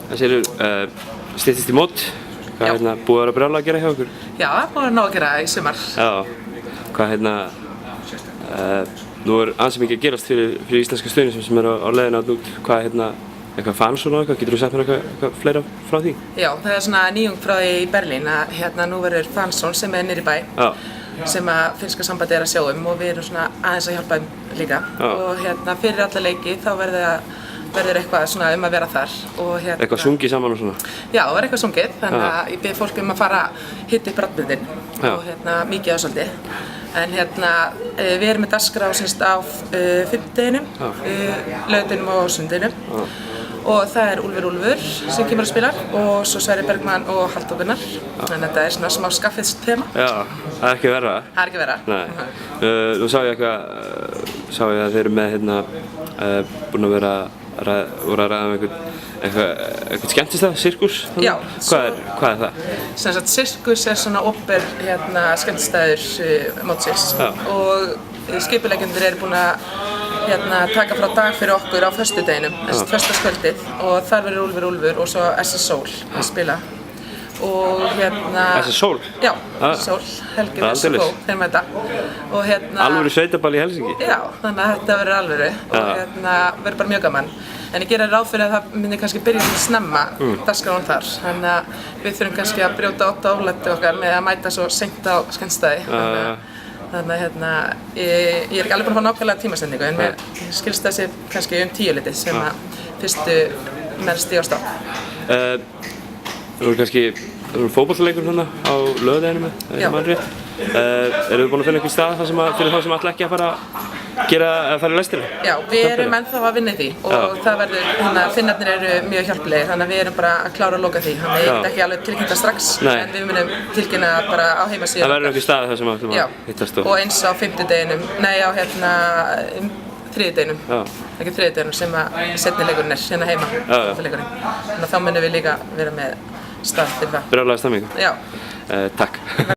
Það séu styttist í mót. Hvað búið að vera brjálæði að gera hjá ykkur? Já, búið að ná að gera í sumar. Já. Hvað nú ansi mikið að gerast fyrir íslenska stuðningsmenn sem eru á leiðinni út. Hvað eitthvað fans og eitthvað? Getur þú sagt mér eitthvað fleira frá því? Já, það er svona nýjung frá því í Berlín að nú verður fanzón sem er niðri í bæ. Já. Sem að finnska sambandi er að sjá og við erum svona aðeins að hjálpa þeim líka. Já. Og fyrir alla leiki þá verður eitthvað svona að vera þar og eitthvað sungið saman og svona? Já, það var eitthvað sungið, þannig að ég bið fólk að fara að hitta upp raddböndin og mikið á svolítið. En við erum með dagskrá á fimmtudeginum, laugardeginum og sunnudeinum og það er Úlfur Úlfur sem kemur að spila og svo Sverrir Bergmann og Halldór Gunnar. Þannig að þetta er svona smá skaffiðstema. Já, það er ekki verra. Það er ekki verra. Nei. Nú sá ég að þeir eru með búin að vera að ræða eitthvað skemmtistað, sirkus? Já. Hvað er það? Sirkus er svona opinber skemmtistæður mótsins og skipuleggjendur eru búin að taka frá dag fyrir okkur á föstudeginum, föstudagskvöldið og þar verður Úlfur Úlfur og svo SS Soul að spila. Og SS Soul? Já, Soul, Helgi og Skó, þeir mæta. Alvöru sveitaball í Helsingi? Já, þannig að þetta verður alvöru og verður bara mjög gaman. En ég gerir ráð fyrir að það myndi kannski byrja snemma dagskráin þar. Þannig að við þurfum kannski að brjóta 8 oflætti okkar með að mæta svo seint á skemmtistæði. Þannig að ég er ekki alveg búin að fá nákvæmlega tímasendingu en mér skilst þessi kannski 10 sem að fyrstu menn stíga á stað. Það eru fótboltaleikur hérna á laugardeginum, ef ég man rétt. Eru þið búin að finna einhvern stað fyrir þá sem ætla ekki að fara að fara í lestina? Já, við erum ennþá að vinna í því og það verður, Finnarnir eru mjög hjálplegir þannig að við erum bara að klára að loka því. Þannig að ég get ekki alveg tilkynnt það strax en við munum tilkynna bara á heimasíðu. Það verður einhver stað þar sem ætlum að hittast og eins á fimmtudeginum, nei á þriðjudeginum, ekki þriðjudeginum sem að seinni leikurinn er hérna heima. Þannig að þá munum við líka vera með stað til það. Brjálæði stemming. Já. Takk.